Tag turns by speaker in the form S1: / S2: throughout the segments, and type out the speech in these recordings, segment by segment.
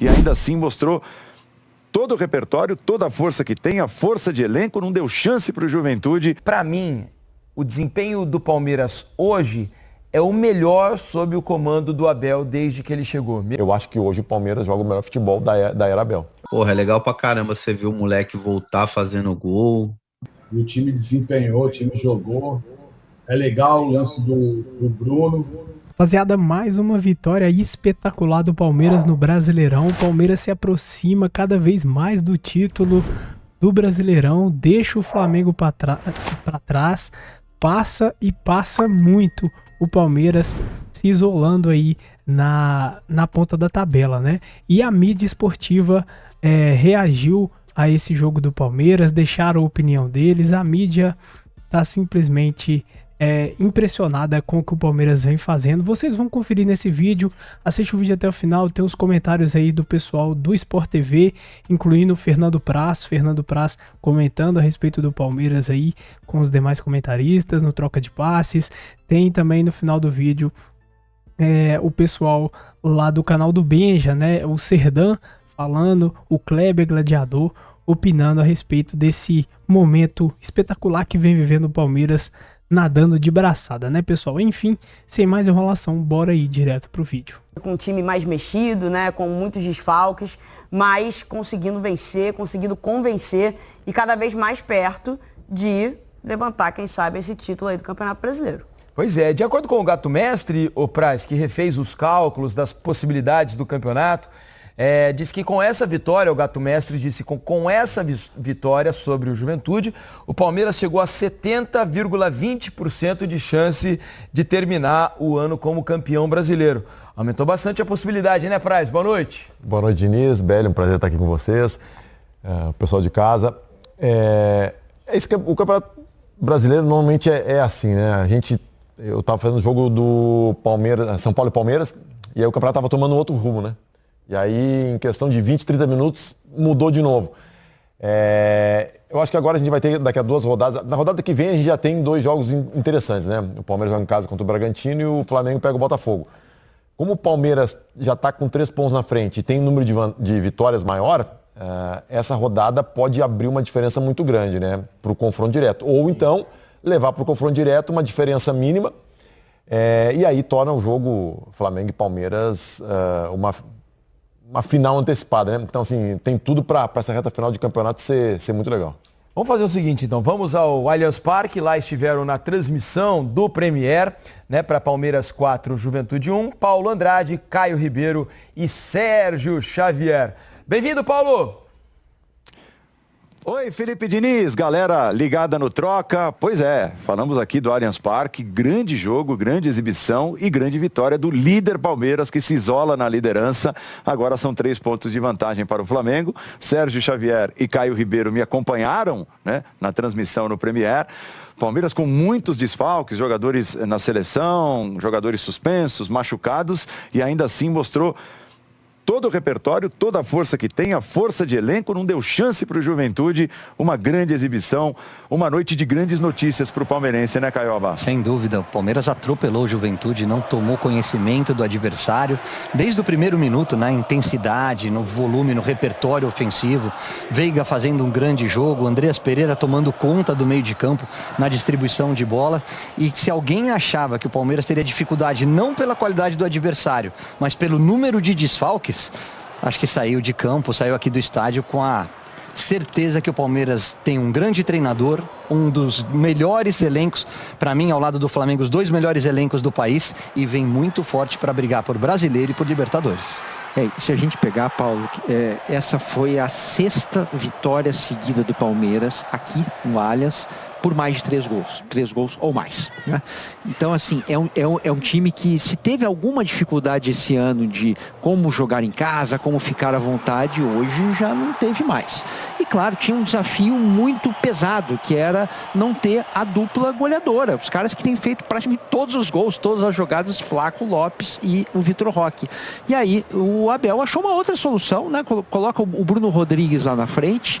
S1: E ainda assim mostrou todo o repertório, toda a força que tem, a força de elenco, não deu chance para o Juventude.
S2: Para mim, o desempenho do Palmeiras hoje é o melhor sob o comando do Abel desde que ele chegou.
S3: Eu acho que hoje o Palmeiras joga o melhor futebol da era Abel.
S4: Porra, é legal pra caramba você ver o moleque voltar fazendo gol.
S5: E o time desempenhou, o time jogou. É legal o lance do Bruno.
S6: Rapaziada, mais uma vitória espetacular do Palmeiras no Brasileirão. O Palmeiras se aproxima cada vez mais do título do Brasileirão, deixa o Flamengo para trás, passa e passa muito o Palmeiras, se isolando aí na ponta da tabela, né? E a mídia esportiva reagiu a esse jogo do Palmeiras, deixaram a opinião deles. A mídia tá simplesmente impressionada com o que o Palmeiras vem fazendo. Vocês vão conferir nesse vídeo, assiste o vídeo até o final, tem os comentários aí do pessoal do Sport TV, incluindo o Fernando Praz comentando a respeito do Palmeiras aí com os demais comentaristas no Troca de Passes. Tem também no final do vídeo o pessoal lá do canal do Benja, né, o Serdan falando, o Kleber Gladiador opinando a respeito desse momento espetacular que vem vivendo o Palmeiras, nadando de braçada, né, pessoal? Enfim, sem mais enrolação, bora ir direto pro vídeo.
S7: Com um time mais mexido, né, com muitos desfalques, mas conseguindo vencer, conseguindo convencer e cada vez mais perto de levantar, quem sabe, esse título aí do Campeonato Brasileiro.
S2: Pois é, de acordo com o Gato Mestre, o Praz, que refez os cálculos das possibilidades do campeonato, diz que com essa vitória, o Gato Mestre disse que com essa vitória sobre o Juventude, o Palmeiras chegou a 70,20% de chance de terminar o ano como campeão brasileiro. Aumentou bastante a possibilidade, né, Praz? Boa noite.
S3: Boa noite, Diniz. Bélio, um prazer estar aqui com vocês. O pessoal de casa. O Campeonato Brasileiro normalmente é assim, né? Eu estava fazendo o jogo do Palmeiras, São Paulo e Palmeiras, e aí o campeonato estava tomando outro rumo, né? E aí, em questão de 20, 30 minutos, mudou de novo. Eu acho que agora a gente vai ter, daqui a 2 rodadas, na rodada que vem a gente já tem 2 jogos interessantes, né? O Palmeiras joga em casa contra o Bragantino e o Flamengo pega o Botafogo. Como o Palmeiras já está com 3 pontos na frente e tem um número de vitórias maior, essa rodada pode abrir uma diferença muito grande, né? Para o confronto direto. Ou então, levar para o confronto direto uma diferença mínima e aí torna o jogo Flamengo e Palmeiras uma final antecipada, né? Então, assim, tem tudo para essa reta final de campeonato ser muito legal.
S2: Vamos fazer o seguinte, então. Vamos ao Allianz Parque. Lá estiveram na transmissão do Premier, né, para Palmeiras 4, Juventude 1, Paulo Andrade, Caio Ribeiro e Sérgio Xavier. Bem-vindo, Paulo!
S1: Oi, Felipe Diniz, galera ligada no Troca. Pois é, falamos aqui do Allianz Parque, grande jogo, grande exibição e grande vitória do líder Palmeiras, que se isola na liderança. Agora são 3 pontos de vantagem para o Flamengo. Sérgio Xavier e Caio Ribeiro me acompanharam, né, na transmissão no Premier. Palmeiras com muitos desfalques, jogadores na seleção, jogadores suspensos, machucados, e ainda assim mostrou todo o repertório, toda a força que tem, a força de elenco, não deu chance para o Juventude, uma grande exibição, uma noite de grandes notícias para o palmeirense, né, Caioba?
S8: Sem dúvida, o Palmeiras atropelou o Juventude, não tomou conhecimento do adversário, desde o primeiro minuto, na intensidade, no volume, no repertório ofensivo, Veiga fazendo um grande jogo, Andreas Pereira tomando conta do meio de campo, na distribuição de bola, e se alguém achava que o Palmeiras teria dificuldade, não pela qualidade do adversário, mas pelo número de desfalques, acho que saiu de campo, saiu aqui do estádio com a certeza que o Palmeiras tem um grande treinador, um dos melhores elencos, para mim, ao lado do Flamengo, os 2 melhores elencos do país, e vem muito forte para brigar por Brasileiro e por Libertadores.
S9: Se a gente pegar, Paulo, essa foi a 6ª vitória seguida do Palmeiras aqui no Allianz, por mais de 3 gols. 3 gols ou mais, né? Então, assim, é um time que, se teve alguma dificuldade esse ano de como jogar em casa, como ficar à vontade, hoje já não teve mais. E, claro, tinha um desafio muito pesado, que era não ter a dupla goleadora. Os caras que têm feito praticamente todos os gols, todas as jogadas, Flaco, Lopes e o Vitor Roque. E aí, o o Abel achou uma outra solução, né? Coloca o Bruno Rodrigues lá na frente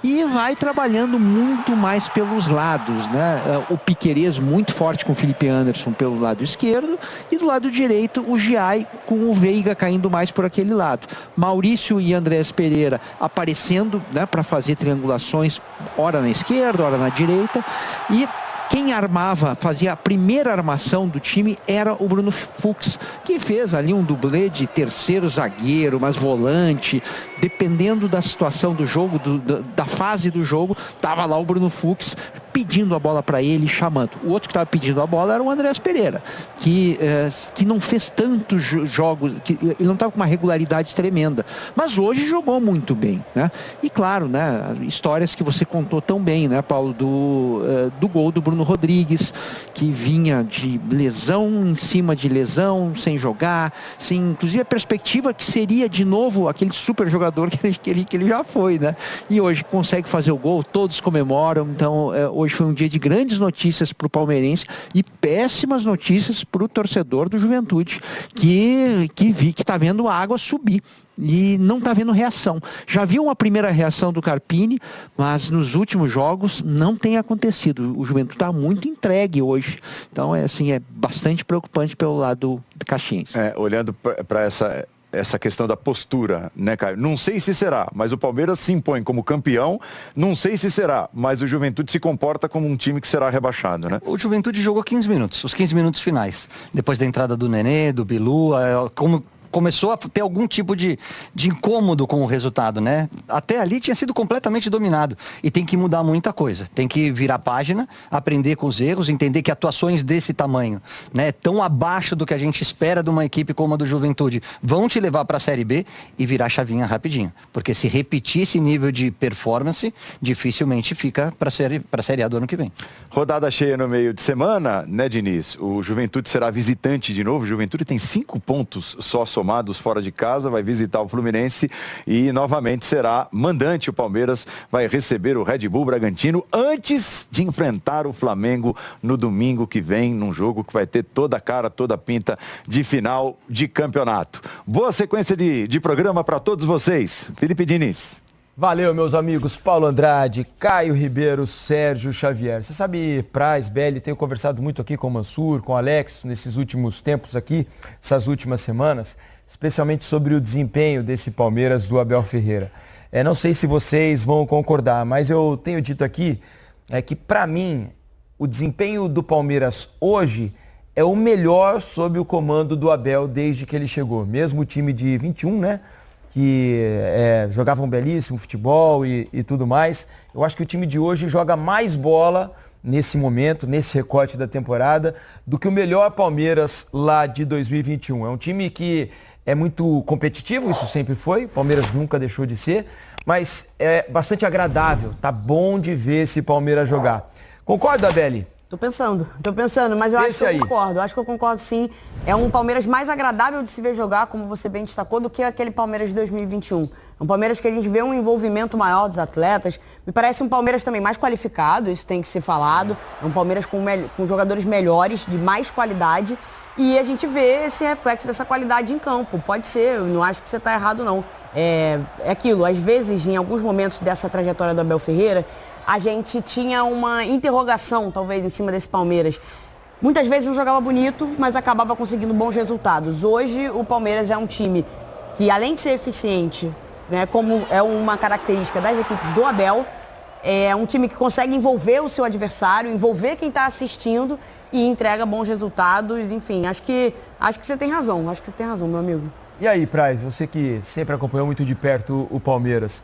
S9: e vai trabalhando muito mais pelos lados, né? O Piquerez muito forte com o Felipe Anderson pelo lado esquerdo e do lado direito o Giai com o Veiga caindo mais por aquele lado. Maurício e Andrés Pereira aparecendo, né, para fazer triangulações, ora na esquerda, ora na direita, e quem fazia a primeira armação do time era o Bruno Fux, que fez ali um dublê de terceiro zagueiro, mas volante, dependendo da situação do jogo, da fase do jogo, tava lá o Bruno Fux pedindo a bola para ele, chamando. O outro que estava pedindo a bola era o Andrés Pereira, que não fez tantos jogos, que ele não estava com uma regularidade tremenda, mas hoje jogou muito bem, né? E claro, né, histórias que você contou tão bem, né, Paulo, do gol do Bruno Rodrigues, que vinha de lesão em cima de lesão, sem jogar, sem inclusive a perspectiva que seria de novo aquele super jogador que ele já foi, né? E hoje consegue fazer o gol, todos comemoram, então hoje foi um dia de grandes notícias para o palmeirense e péssimas notícias para o torcedor do Juventude, que está vendo a água subir e não está vendo reação. Já viu uma primeira reação do Carpini, mas nos últimos jogos não tem acontecido. O Juventude está muito entregue hoje. Então é bastante preocupante pelo lado do Caxiense.
S1: Olhando para essa questão da postura, né, Caio? Não sei se será, mas o Palmeiras se impõe como campeão. Não sei se será, mas o Juventude se comporta como um time que será rebaixado, né?
S8: O Juventude jogou 15 minutos, os 15 minutos finais. Depois da entrada do Nenê, do Bilu, começou a ter algum tipo de incômodo com o resultado, né? Até ali tinha sido completamente dominado. E tem que mudar muita coisa. Tem que virar página, aprender com os erros, entender que atuações desse tamanho, né, tão abaixo do que a gente espera de uma equipe como a do Juventude, vão te levar para a Série B e virar chavinha rapidinho. Porque se repetir esse nível de performance, dificilmente fica para a Série A do ano que vem.
S1: Rodada cheia no meio de semana, né, Diniz? O Juventude será visitante de novo. O Juventude tem 5 pontos só somados fora de casa, vai visitar o Fluminense e novamente será mandante. O Palmeiras vai receber o Red Bull Bragantino antes de enfrentar o Flamengo no domingo que vem, num jogo que vai ter toda a cara, toda a pinta de final de campeonato. Boa sequência de programa para todos vocês. Felipe Diniz.
S2: Valeu, meus amigos. Paulo Andrade, Caio Ribeiro, Sérgio Xavier. Você sabe, Praz, Belli, tenho conversado muito aqui com o Mansur, com o Alex, nesses últimos tempos aqui, essas últimas semanas, especialmente sobre o desempenho desse Palmeiras do Abel Ferreira. Não sei se vocês vão concordar, mas eu tenho dito aqui que, para mim, o desempenho do Palmeiras hoje é o melhor sob o comando do Abel desde que ele chegou. Mesmo o time de 21, né? Que jogava um belíssimo futebol e tudo mais. Eu acho que o time de hoje joga mais bola nesse momento, nesse recorte da temporada, do que o melhor Palmeiras lá de 2021. É um time que é muito competitivo, isso sempre foi, o Palmeiras nunca deixou de ser, mas é bastante agradável, tá bom de ver esse Palmeiras jogar. Concorda, Belli?
S7: Tô pensando, mas eu acho que eu concordo. Acho que eu concordo, sim. É um Palmeiras mais agradável de se ver jogar, como você bem destacou, do que aquele Palmeiras de 2021. É um Palmeiras que a gente vê um envolvimento maior dos atletas. Me parece um Palmeiras também mais qualificado, isso tem que ser falado. É um Palmeiras com jogadores melhores, de mais qualidade. E a gente vê esse reflexo dessa qualidade em campo. Pode ser, eu não acho que você está errado, não. É aquilo, às vezes, em alguns momentos dessa trajetória do Abel Ferreira, a gente tinha uma interrogação, talvez, em cima desse Palmeiras. Muitas vezes não jogava bonito, mas acabava conseguindo bons resultados. Hoje, o Palmeiras é um time que, além de ser eficiente, né, como é uma característica das equipes do Abel, é um time que consegue envolver o seu adversário, envolver quem está assistindo e entrega bons resultados. Enfim, acho que você tem razão. Meu amigo.
S2: E aí, Praz, você que sempre acompanhou muito de perto o Palmeiras,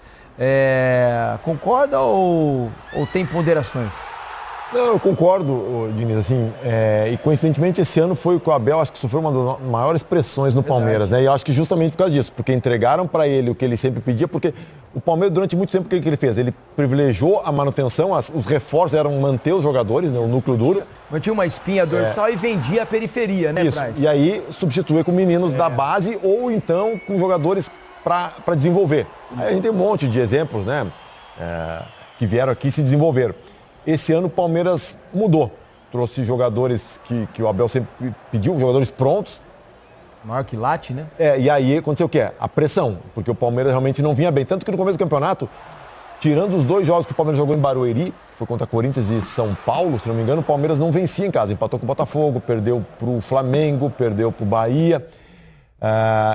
S2: concorda ou tem ponderações?
S3: Não, eu concordo, Diniz, assim, e coincidentemente esse ano foi o que o Abel, acho que sofreu uma das maiores pressões no Palmeiras, né? E eu acho que justamente por causa disso, porque entregaram para ele o que ele sempre pedia, porque o Palmeiras durante muito tempo o que ele fez? Ele privilegiou a manutenção, os reforços eram manter os jogadores, né, o núcleo duro.
S2: Mantinha uma espinha dorsal e vendia a periferia, né,
S3: Isso, e aí substituir com meninos da base ou então com jogadores para desenvolver. Aí a gente tem um monte de exemplos, né, que vieram aqui e se desenvolveram. Esse ano o Palmeiras mudou. Trouxe jogadores que o Abel sempre pediu, jogadores prontos.
S2: Maior que late, né?
S3: E aí aconteceu o quê? A pressão, porque o Palmeiras realmente não vinha bem. Tanto que no começo do campeonato, tirando os 2 jogos que o Palmeiras jogou em Barueri, que foi contra Corinthians e São Paulo, se não me engano, o Palmeiras não vencia em casa. Empatou com o Botafogo, perdeu pro Flamengo, perdeu pro Bahia.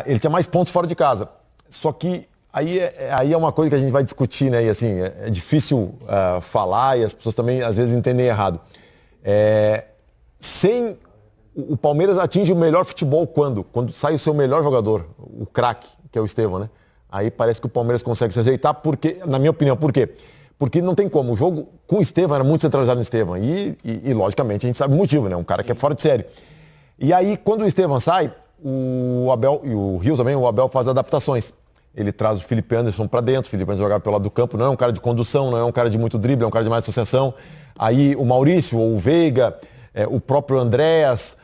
S3: Ele tinha mais pontos fora de casa. Só que aí é uma coisa que a gente vai discutir, né? E assim, é difícil falar e as pessoas também às vezes entendem errado. Sem o Palmeiras atinge o melhor futebol quando sai o seu melhor jogador, o craque, que é o Estevão, né? Aí parece que o Palmeiras consegue se ajeitar, porque, na minha opinião, por quê? Porque não tem como. O jogo com o Estevão era muito centralizado no Estevão. E logicamente, a gente sabe o motivo, né? Um cara que é fora de série. E aí, quando o Estevão sai, o Abel, e o Rios também, o Abel faz adaptações. Ele traz o Felipe Anderson para dentro, o Felipe Anderson jogava pelo lado do campo, não é um cara de condução, não é um cara de muito drible, é um cara de mais associação. Aí o Maurício, ou o Veiga, o próprio Andréas,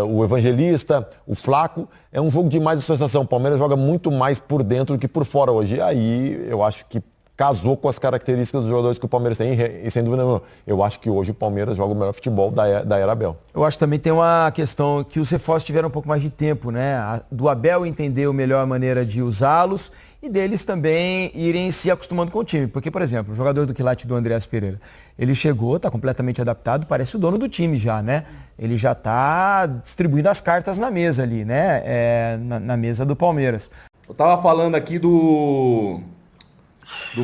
S3: o Evangelista, o Flaco, é um jogo de mais associação. O Palmeiras joga muito mais por dentro do que por fora hoje. E aí eu acho que casou com as características dos jogadores que o Palmeiras tem, e sem dúvida nenhuma, eu acho que hoje o Palmeiras joga o melhor futebol da era Abel.
S2: Eu acho que também tem uma questão que os reforços tiveram um pouco mais de tempo, né? Do Abel entender a melhor maneira de usá-los e deles também irem se acostumando com o time. Porque, por exemplo, o jogador do quilate do Andreas Pereira, ele chegou, está completamente adaptado, parece o dono do time já, né? Ele já está distribuindo as cartas na mesa ali, né? Na mesa do Palmeiras.
S10: Eu tava falando aqui do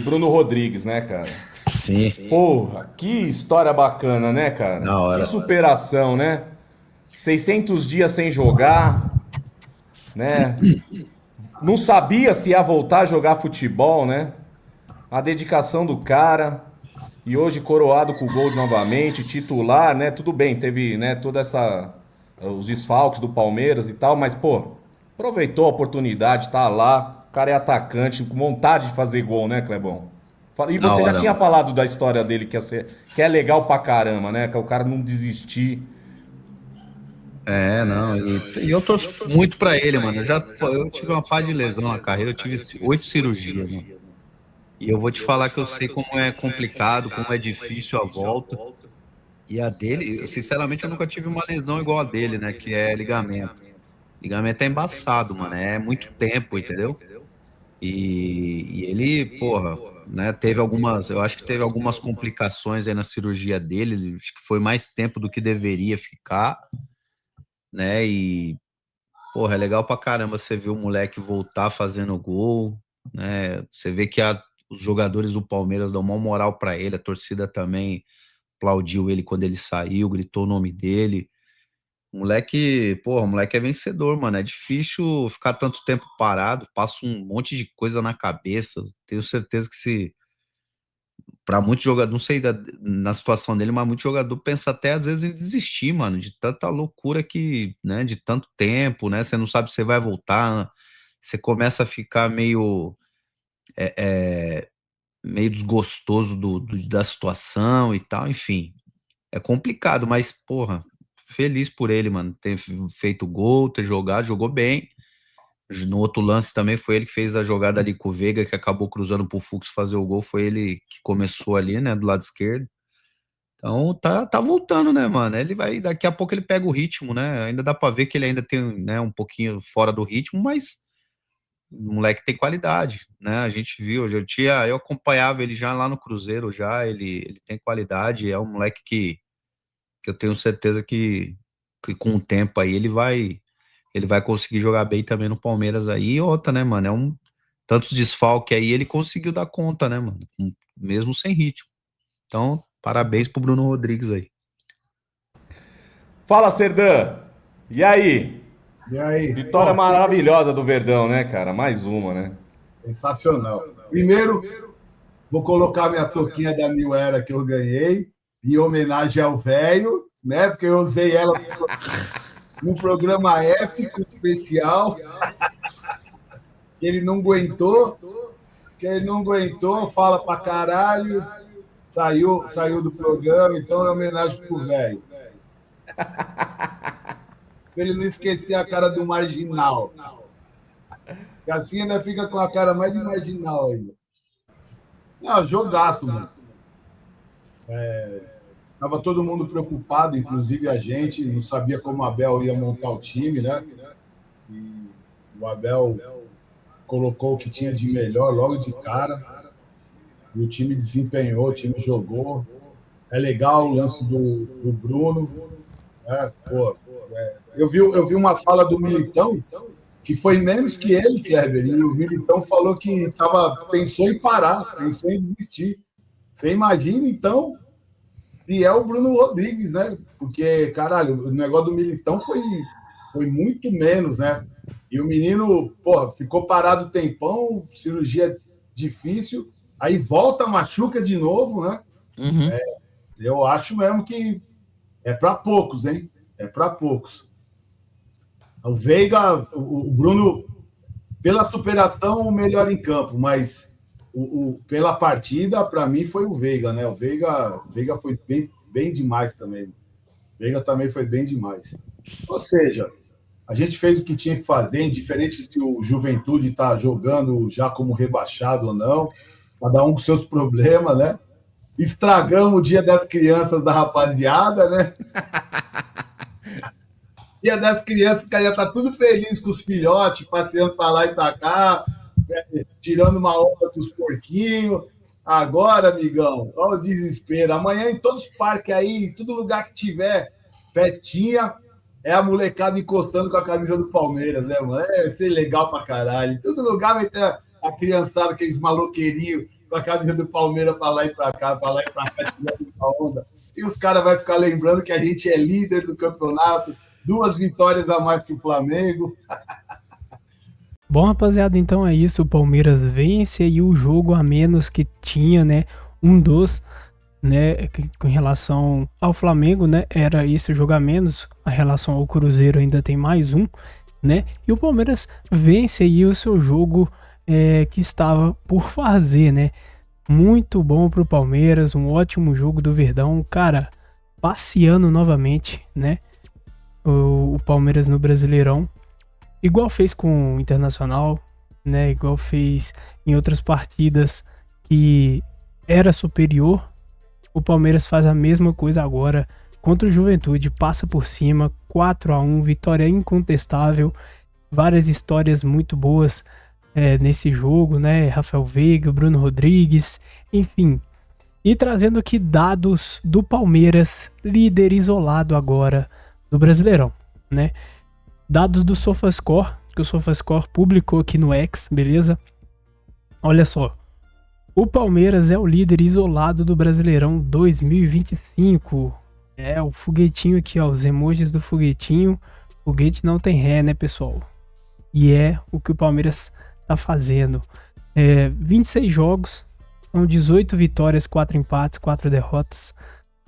S10: Bruno Rodrigues, né, cara?
S4: Sim.
S10: Porra, que história bacana, né, cara?
S4: Da hora.
S10: Que superação, né? 600 dias sem jogar, né? Não sabia se ia voltar a jogar futebol, né? A dedicação do cara. E hoje coroado com o gol novamente, titular, né? Tudo bem, teve, né, toda essa... os desfalques do Palmeiras e tal, mas, pô, aproveitou a oportunidade, tá lá. O cara é atacante, com vontade de fazer gol, né, Clebão? E você já tinha falado da história dele, que é legal pra caramba, né? Que é o cara não desistir.
S4: Não, e eu torço muito pra ele, mano. Eu tive uma pá de lesão na carreira, eu tive 8 cirurgias, mano. E eu vou te falar que eu sei como é complicado, como é difícil a volta. E a dele, sinceramente, eu nunca tive uma lesão igual a dele, né? Que é ligamento. Ligamento é embaçado, mano. É muito tempo, entendeu? E ele, porra, né? Eu acho que teve algumas complicações aí na cirurgia dele. Acho que foi mais tempo do que deveria ficar, né? E, porra, é legal pra caramba você ver o moleque voltar fazendo gol, né? Você vê que os jogadores do Palmeiras dão uma moral pra ele, a torcida também aplaudiu ele quando ele saiu, gritou o nome dele. O moleque é vencedor, mano. É difícil ficar tanto tempo parado, passa um monte de coisa na cabeça. Tenho certeza que para muitos jogadores, não sei na situação dele, mas muito jogador pensa até às vezes em desistir, mano, de tanta loucura que, né, de tanto tempo, né? Você não sabe se você vai voltar, você começa a ficar meio desgostoso da situação e tal, enfim. É complicado, mas, porra, feliz por ele, mano, ter feito gol, ter jogado, jogou bem. No outro lance também foi ele que fez a jogada ali com o Veiga, que acabou cruzando pro Fux fazer o gol, foi ele que começou ali, né, do lado esquerdo. Então tá voltando, né, mano? Daqui a pouco ele pega o ritmo, né? Ainda dá pra ver que ele ainda tem, né, um pouquinho fora do ritmo, mas o moleque tem qualidade, né? A gente viu, eu acompanhava ele já lá no Cruzeiro, ele tem qualidade, é um moleque que eu tenho certeza que com o tempo aí ele vai conseguir jogar bem também no Palmeiras aí. E outra, né, mano, tantos desfalques aí, ele conseguiu dar conta, né, mano, mesmo sem ritmo. Então, parabéns pro Bruno Rodrigues aí.
S10: Fala, Serdã! E aí?
S5: E aí?
S10: Vitória maravilhosa do Verdão, né, cara? Mais uma, né?
S5: Sensacional. Primeiro, vou colocar minha touquinha da New Era que eu ganhei, em homenagem ao velho, né? Porque eu usei ela num programa épico, especial. Ele não aguentou, fala pra caralho, saiu do programa, então é homenagem pro velho. Pra ele não esquecer a cara do marginal. Que assim ainda fica com a cara mais de marginal ainda. Não, jogaço, mano. Tava todo mundo preocupado, inclusive a gente, não sabia como a Abel ia montar o time, né? E o Abel colocou o que tinha de melhor logo de cara. E o time desempenhou, o time jogou. É legal o lance do Bruno. Eu vi uma fala do Militão que foi menos que ele, Kleber. E o Militão falou que pensou em parar, pensou em desistir. Você imagina, então, se é o Bruno Rodrigues, né? Porque, caralho, o negócio do Militão foi muito menos, né? E o menino, ficou parado um tempão, cirurgia difícil, aí volta, machuca de novo, né?
S11: Uhum.
S5: Eu acho mesmo que é para poucos, hein? É para poucos. O Veiga, o Bruno, pela superação, o melhor em campo, mas pela partida, para mim, foi o Veiga, né? O Veiga foi bem demais também. O Veiga também foi bem demais. Ou seja, a gente fez o que tinha que fazer, indiferente se o Juventude está jogando já como rebaixado ou não, cada um com seus problemas, né? Estragamos o Dia das Crianças da rapaziada, né? Dia das Crianças, o cara já tá tudo feliz com os filhotes, passeando para lá e para cá, tirando uma onda dos porquinhos. Agora, amigão, olha o desespero. Amanhã, em todos os parques aí, em todo lugar que tiver festinha, é a molecada encostando com a camisa do Palmeiras, né, mano? Vai ser legal pra caralho. Em todo lugar vai ter a criançada, aqueles maloqueirinhos com a camisa do Palmeiras pra lá e pra cá, tirando uma onda. E os caras vão ficar lembrando que a gente é líder do campeonato, 2 vitórias a mais que o Flamengo.
S6: Bom, rapaziada, então é isso. O Palmeiras vence aí o jogo a menos que tinha, né? Né? Com relação ao Flamengo, né? Era esse jogo a menos. A relação ao Cruzeiro ainda tem mais um, né? E o Palmeiras vence aí o seu jogo que estava por fazer, né? Muito bom pro Palmeiras, um ótimo jogo do Verdão, cara, passeando novamente, né? O Palmeiras no Brasileirão. Igual fez com o Internacional, né? Igual fez em outras partidas que era superior. O Palmeiras faz a mesma coisa agora contra o Juventude, passa por cima, 4-1, vitória incontestável. Várias histórias muito boas nesse jogo, né? Rafael Veiga, Bruno Rodrigues, enfim. E trazendo aqui dados do Palmeiras, líder isolado agora do Brasileirão, né? Dados do SofaScore, que o SofaScore publicou aqui no X, beleza? Olha só. O Palmeiras é o líder isolado do Brasileirão 2025. É, o foguetinho aqui, ó, os emojis do foguetinho. Foguete não tem ré, né, pessoal? E é o que o Palmeiras tá fazendo. 26 jogos, são 18 vitórias, 4 empates, 4 derrotas,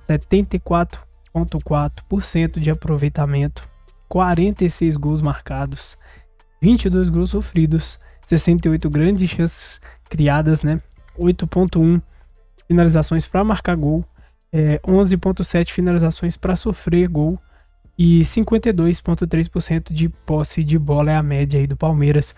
S6: 74,4% de aproveitamento, 46 gols marcados, 22 gols sofridos, 68 grandes chances criadas, né? 8,1 finalizações para marcar gol, 11,7 finalizações para sofrer gol e 52,3% de posse de bola é a média aí do Palmeiras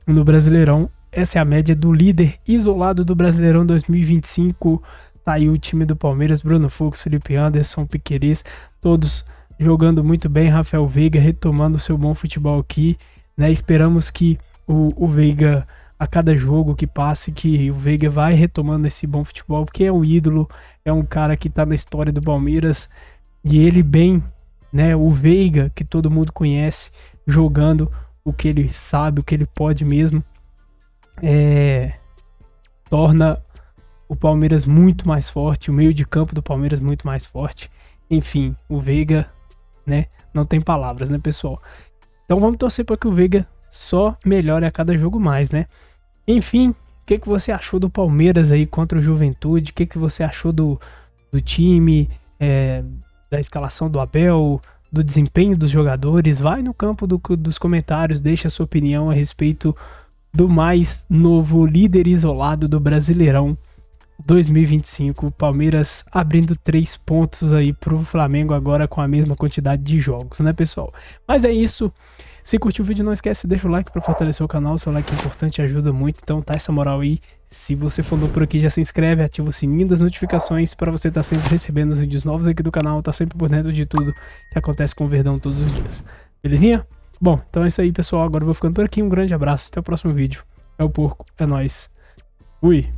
S6: no Brasileirão. Essa é a média do líder isolado do Brasileirão 2025. Tá aí o time do Palmeiras, Bruno Fux, Felipe Anderson, Piquerez, todos jogando muito bem. Rafael Veiga retomando o seu bom futebol aqui, né? Esperamos que o Veiga, a cada jogo que passe, que o Veiga vai retomando esse bom futebol, porque é um ídolo, é um cara que tá na história do Palmeiras, e ele bem, né? O Veiga, que todo mundo conhece, jogando o que ele sabe, o que ele pode mesmo, torna o Palmeiras muito mais forte, o meio de campo do Palmeiras muito mais forte. Enfim, o Veiga, né? Não tem palavras, né, pessoal? Então vamos torcer para que o Veiga só melhore a cada jogo mais, né? Enfim, o que você achou do Palmeiras aí contra o Juventude? O que você achou do time, da escalação do Abel, do desempenho dos jogadores? Vai no campo dos comentários, deixa a sua opinião a respeito do mais novo líder isolado do Brasileirão 2025. Palmeiras abrindo 3 pontos aí pro Flamengo agora com a mesma quantidade de jogos, né, pessoal? Mas é isso. Se curtiu o vídeo, não esquece, deixa o like para fortalecer o canal. Seu like é importante, ajuda muito. Então tá essa moral aí. Se você for novo por aqui, já se inscreve, ativa o sininho das notificações para você estar sempre recebendo os vídeos novos aqui do canal. Tá sempre por dentro de tudo que acontece com o Verdão todos os dias. Belezinha? Bom, então é isso aí, pessoal. Agora eu vou ficando por aqui. Um grande abraço. Até o próximo vídeo. É o Porco. É nóis. Fui.